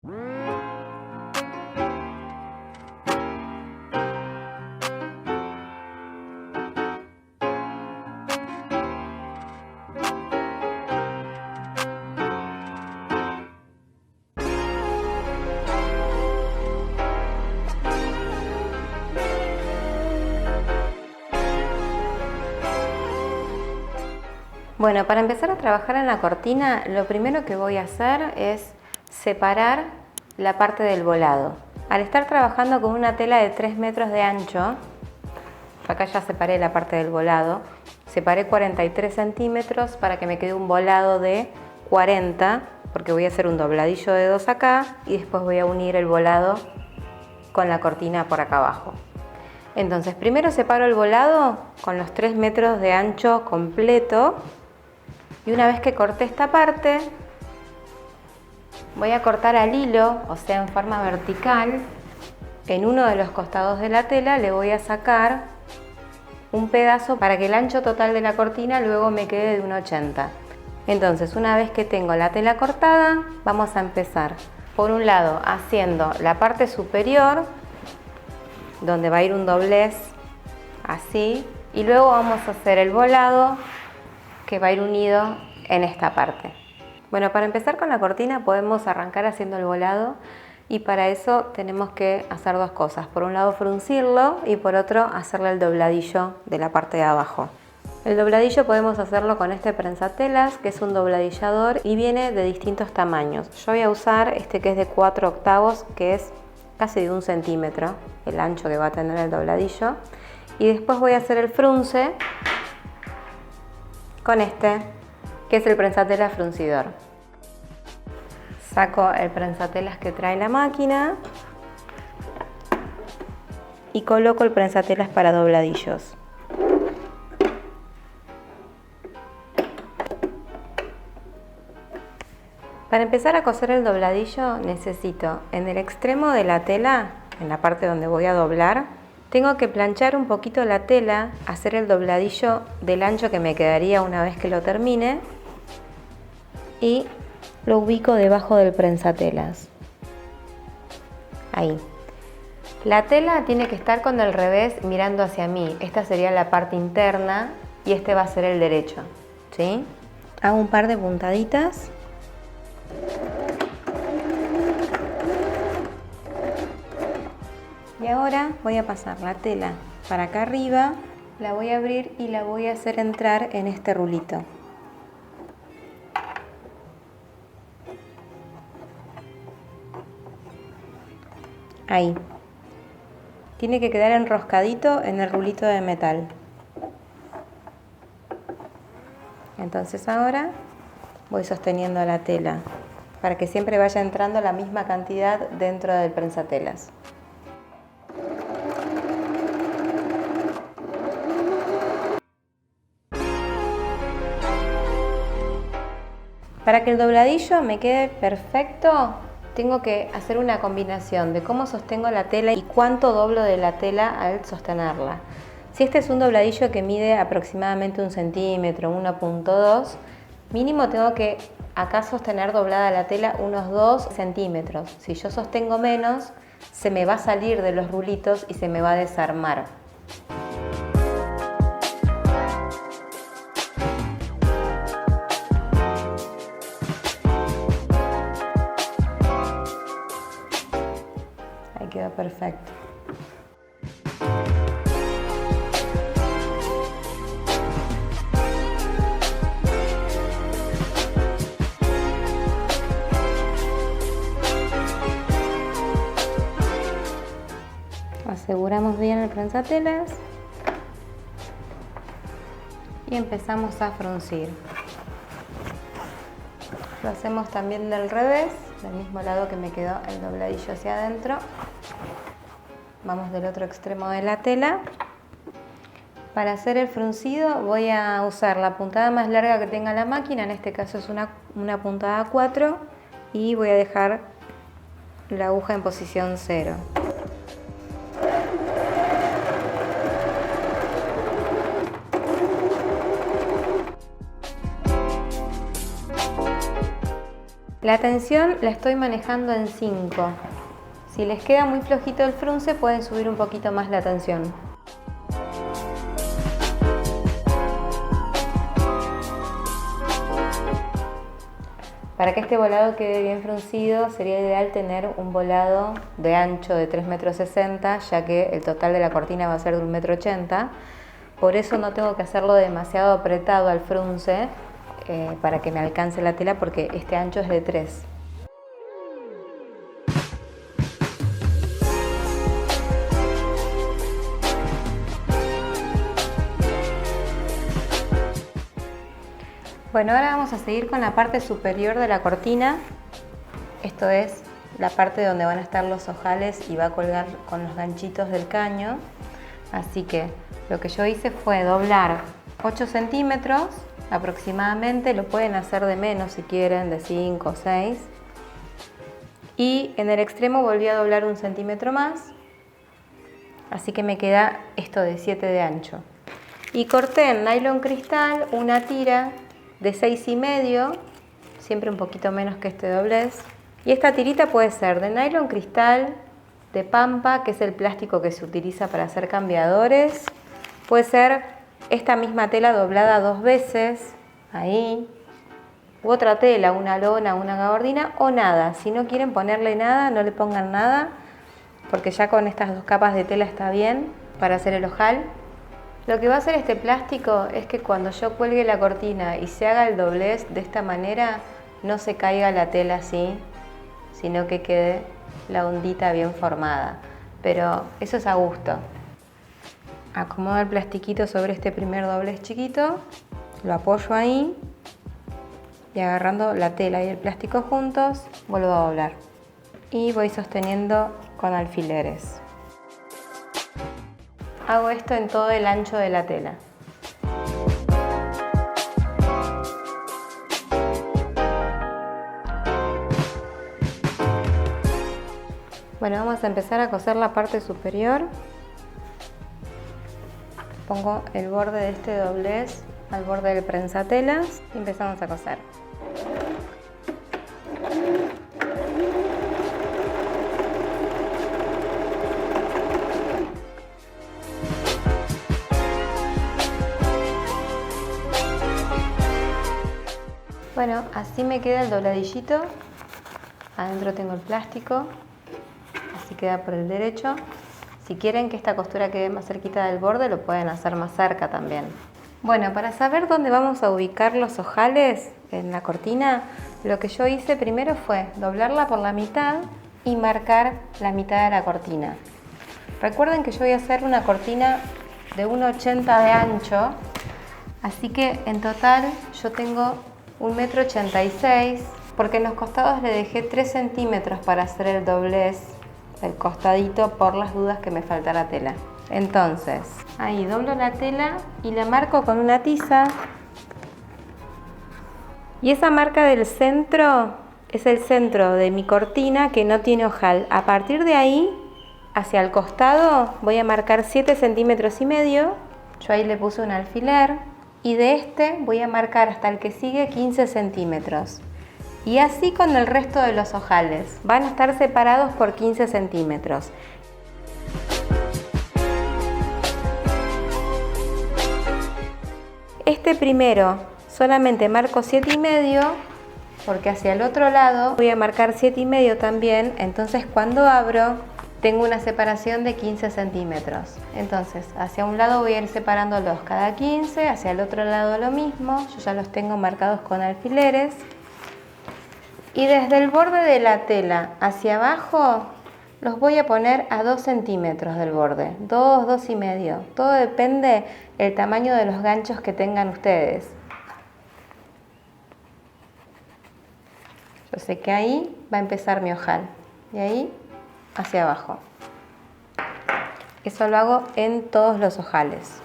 Bueno, para empezar a trabajar en la cortina, lo primero que voy a hacer es separar la parte del volado. Al estar trabajando con una tela de 3 metros de ancho, acá ya separé la parte del volado, separé 43 centímetros para que me quede un volado de 40, porque voy a hacer un dobladillo de 2 acá y después voy a unir el volado con la cortina por acá abajo. Entonces, primero separo el volado con los 3 metros de ancho completo. Y una vez que corté esta parte, voy a cortar al hilo, o sea en forma vertical, en uno de los costados de la tela le voy a sacar un pedazo para que el ancho total de la cortina luego me quede de 1,80. Entonces, una vez que tengo la tela cortada, vamos a empezar por un lado haciendo la parte superior, donde va a ir un doblez así, y luego vamos a hacer el volado que va a ir unido en esta parte. Bueno, para empezar con la cortina podemos arrancar haciendo el volado y para eso tenemos que hacer dos cosas. Por un lado fruncirlo y por otro hacerle el dobladillo de la parte de abajo. El dobladillo podemos hacerlo con este prensatelas, que es un dobladillador y viene de distintos tamaños. Yo voy a usar este que es de 4/8, que es casi de 1 centímetro el ancho que va a tener el dobladillo. Y después voy a hacer el frunce con este, que es el prensatelas fruncidor. Saco el prensatelas que trae la máquina y coloco el prensatelas para dobladillos. Para empezar a coser el dobladillo necesito en el extremo de la tela, en la parte donde voy a doblar, tengo que planchar un poquito la tela, hacer el dobladillo del ancho que me quedaría una vez que lo termine y lo ubico debajo del prensatelas. Ahí. La tela tiene que estar con el revés mirando hacia mí. Esta sería la parte interna y este va a ser el derecho, ¿sí? Hago un par de puntaditas. Y ahora voy a pasar la tela para acá arriba, la voy a abrir y la voy a hacer entrar en este rulito. Ahí. Tiene que quedar enroscadito en el rulito de metal. Entonces ahora voy sosteniendo la tela para que siempre vaya entrando la misma cantidad dentro del prensatelas. Para que el dobladillo me quede perfecto, tengo que hacer una combinación de cómo sostengo la tela y cuánto doblo de la tela al sostenerla. Si este es un dobladillo que mide aproximadamente 1 centímetro, 1,2, mínimo tengo que acá sostener doblada la tela unos 2 centímetros. Si yo sostengo menos, se me va a salir de los rulitos y se me va a desarmar. Ahí quedó perfecto. Aseguramos bien el prensatelas y empezamos a fruncir. Lo hacemos también del revés, del mismo lado que me quedó el dobladillo hacia adentro. Vamos del otro extremo de la tela. Para hacer el fruncido voy a usar la puntada más larga que tenga la máquina, en este caso es una puntada 4, y voy a dejar la aguja en posición 0. La tensión la estoy manejando en 5. Si les queda muy flojito el frunce, pueden subir un poquito más la tensión. Para que este volado quede bien fruncido, sería ideal tener un volado de ancho de 3,60 m, ya que el total de la cortina va a ser de 1,80 m. Por eso no tengo que hacerlo demasiado apretado al frunce para que me alcance la tela, porque este ancho es de 3. Bueno, ahora vamos a seguir con la parte superior de la cortina. Esto es la parte donde van a estar los ojales y va a colgar con los ganchitos del caño. Así que lo que yo hice fue doblar 8 centímetros aproximadamente, lo pueden hacer de menos si quieren, de 5 o 6. Y en el extremo volví a doblar 1 centímetro más, así que me queda esto de 7 de ancho. Y corté en nylon cristal una tira de 6,5, siempre un poquito menos que este doblez. Y esta tirita puede ser de nylon cristal, de pampa, que es el plástico que se utiliza para hacer cambiadores. Puede ser esta misma tela doblada 2 veces, ahí. U otra tela, una lona, una gabardina o nada. Si no quieren ponerle nada, no le pongan nada, porque ya con estas 2 capas de tela está bien para hacer el ojal. Lo que va a hacer este plástico es que cuando yo cuelgue la cortina y se haga el doblez de esta manera, no se caiga la tela así, sino que quede la ondita bien formada. Pero eso es a gusto. Acomodo el plastiquito sobre este primer doblez chiquito, lo apoyo ahí y agarrando la tela y el plástico juntos, vuelvo a doblar. Y voy sosteniendo con alfileres. Hago esto en todo el ancho de la tela. Bueno, vamos a empezar a coser la parte superior. Pongo el borde de este doblez al borde del prensatelas y empezamos a coser. Bueno, así me queda el dobladillito. Adentro tengo el plástico, así queda por el derecho. Si quieren que esta costura quede más cerquita del borde, lo pueden hacer más cerca también. Bueno, para saber dónde vamos a ubicar los ojales en la cortina, lo que yo hice primero fue doblarla por la mitad y marcar la mitad de la cortina. Recuerden que yo voy a hacer una cortina de 1,80 de ancho, así que en total yo tengo 1,86 m, porque en los costados le dejé 3 centímetros para hacer el doblez del costadito por las dudas que me faltara tela. Entonces, ahí doblo la tela y la marco con una tiza. Y esa marca del centro es el centro de mi cortina que no tiene ojal. A partir de ahí, hacia el costado, voy a marcar 7,5 centímetros. Yo ahí le puse un alfiler. Y de este voy a marcar hasta el que sigue 15 centímetros. Y así con el resto de los ojales. Van a estar separados por 15 centímetros. Este primero solamente marco 7,5, porque hacia el otro lado voy a marcar 7,5 también. Entonces cuando abro tengo una separación de 15 centímetros. Entonces hacia un lado voy a ir separándolos cada 15, hacia el otro lado lo mismo. Yo ya los tengo marcados con alfileres. Y desde el borde de la tela hacia abajo los voy a poner a 2 centímetros del borde, 2, 2,5. Todo depende del tamaño de los ganchos que tengan ustedes. Yo sé que ahí va a empezar mi ojal, y ahí hacia abajo. Eso lo hago en todos los ojales.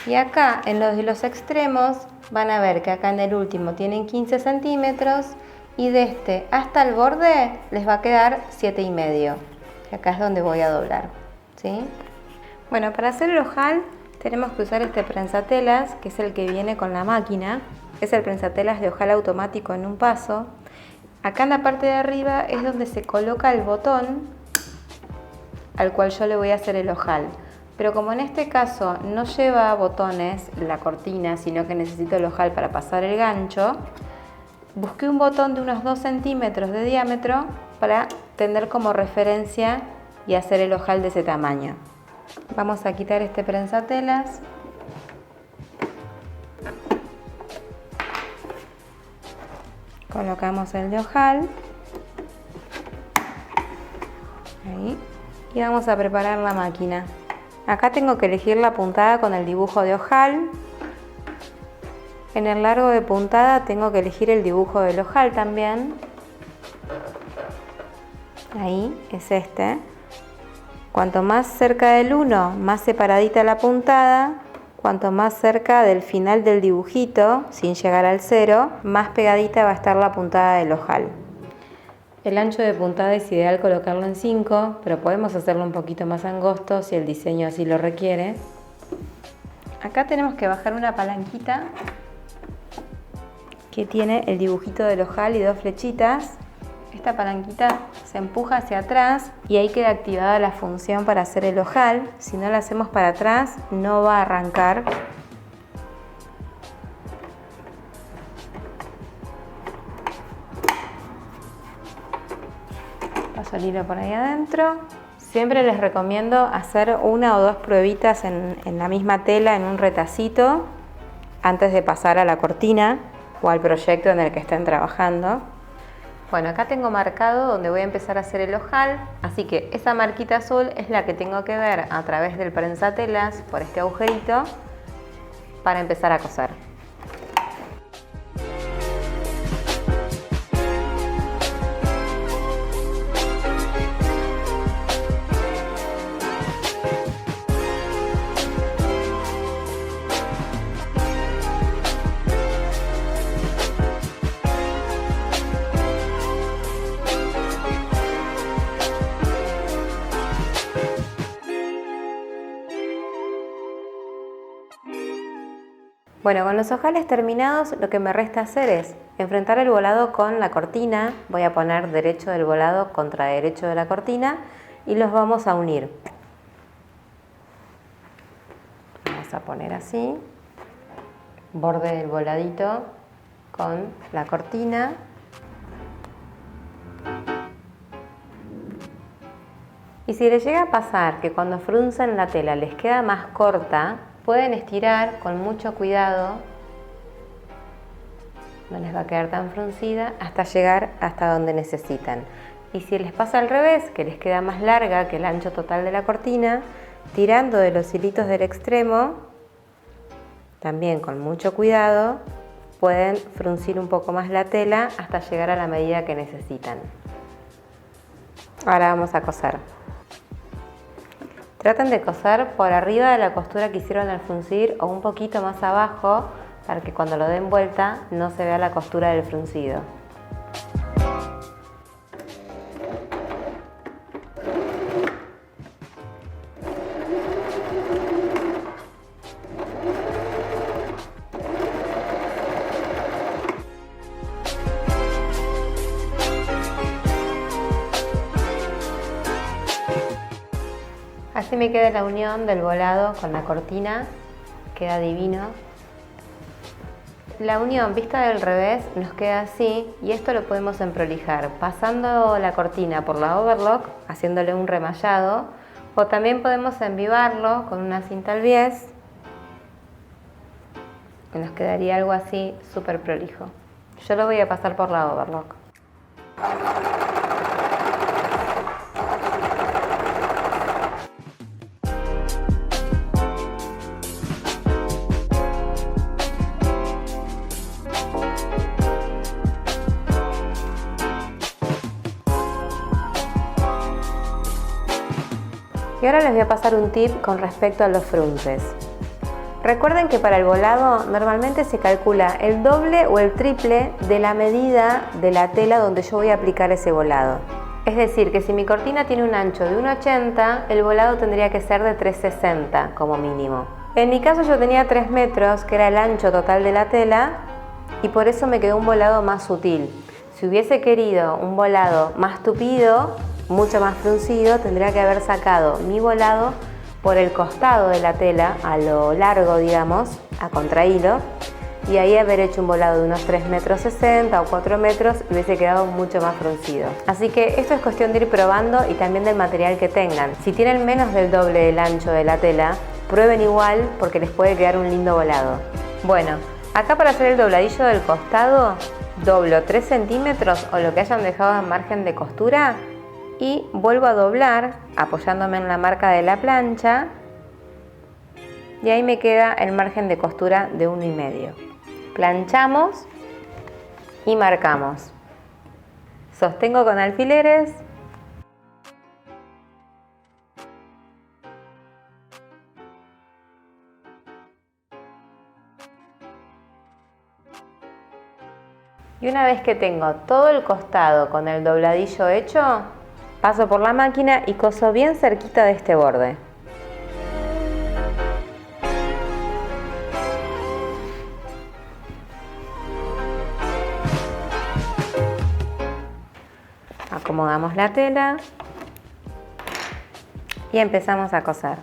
Y acá en los de los extremos van a ver que acá en el último tienen 15 centímetros y de este hasta el borde les va a quedar 7,5. Que acá es donde voy a doblar, ¿sí? Bueno, para hacer el ojal tenemos que usar este prensatelas, que es el que viene con la máquina. Es el prensatelas de ojal automático en un paso. Acá en la parte de arriba es donde se coloca el botón al cual yo le voy a hacer el ojal. Pero como en este caso no lleva botones la cortina, sino que necesito el ojal para pasar el gancho, busqué un botón de unos 2 centímetros de diámetro para tener como referencia y hacer el ojal de ese tamaño. Vamos a quitar este prensatelas. Colocamos el de ojal. Ahí. Y vamos a preparar la máquina. Acá tengo que elegir la puntada con el dibujo de ojal. En el largo de puntada tengo que elegir el dibujo del ojal también. Ahí es este. Cuanto más cerca del 1, más separadita la puntada. Cuanto más cerca del final del dibujito, sin llegar al 0, más pegadita va a estar la puntada del ojal. El ancho de puntada es ideal colocarlo en 5, pero podemos hacerlo un poquito más angosto si el diseño así lo requiere. Acá tenemos que bajar una palanquita que tiene el dibujito del ojal y 2 flechitas. Esta palanquita se empuja hacia atrás y ahí queda activada la función para hacer el ojal. Si no la hacemos para atrás, no va a arrancar. Paso el hilo por ahí adentro. Siempre les recomiendo hacer 1 o 2 pruebitas en la misma tela, en un retacito, antes de pasar a la cortina o al proyecto en el que estén trabajando. Bueno, acá tengo marcado donde voy a empezar a hacer el ojal, así que esa marquita azul es la que tengo que ver a través del prensatelas por este agujerito para empezar a coser. Bueno, con los ojales terminados lo que me resta hacer es enfrentar el volado con la cortina. Voy a poner derecho del volado contra derecho de la cortina y los vamos a unir. Vamos a poner así, borde del voladito con la cortina. Y si les llega a pasar que cuando fruncen la tela les queda más corta, pueden estirar con mucho cuidado, no les va a quedar tan fruncida, hasta llegar hasta donde necesitan. Y si les pasa al revés, que les queda más larga que el ancho total de la cortina, tirando de los hilitos del extremo, también con mucho cuidado, pueden fruncir un poco más la tela hasta llegar a la medida que necesitan. Ahora vamos a coser. Traten de coser por arriba de la costura que hicieron al fruncir o un poquito más abajo para que cuando lo den vuelta no se vea la costura del fruncido. Así me queda la unión del volado con la cortina, queda divino. La unión vista del revés nos queda así y esto lo podemos emprolijar pasando la cortina por la overlock, haciéndole un remallado, o también podemos envivarlo con una cinta al bies, que nos quedaría algo así súper prolijo. Yo lo voy a pasar por la overlock. Y ahora les voy a pasar un tip con respecto a los frunces. Recuerden que para el volado normalmente se calcula el doble o el triple de la medida de la tela donde yo voy a aplicar ese volado. Es decir, que si mi cortina tiene un ancho de 1,80, el volado tendría que ser de 3,60 como mínimo. En mi caso yo tenía 3 metros, que era el ancho total de la tela, y por eso me quedó un volado más sutil. Si hubiese querido un volado más tupido, mucho más fruncido, tendría que haber sacado mi volado por el costado de la tela, a lo largo, digamos, a contrahilo, y ahí haber hecho un volado de unos 3,60 m o 4 metros y hubiese quedado mucho más fruncido. Así que esto es cuestión de ir probando y también del material que tengan. Si tienen menos del doble del ancho de la tela, prueben igual porque les puede quedar un lindo volado. Bueno, acá para hacer el dobladillo del costado, doblo 3 centímetros o lo que hayan dejado en margen de costura y vuelvo a doblar apoyándome en la marca de la plancha y ahí me queda el margen de costura de 1,5. Planchamos y marcamos. Sostengo con alfileres. Y una vez que tengo todo el costado con el dobladillo hecho, paso por la máquina y coso bien cerquita de este borde. Acomodamos la tela y empezamos a coser.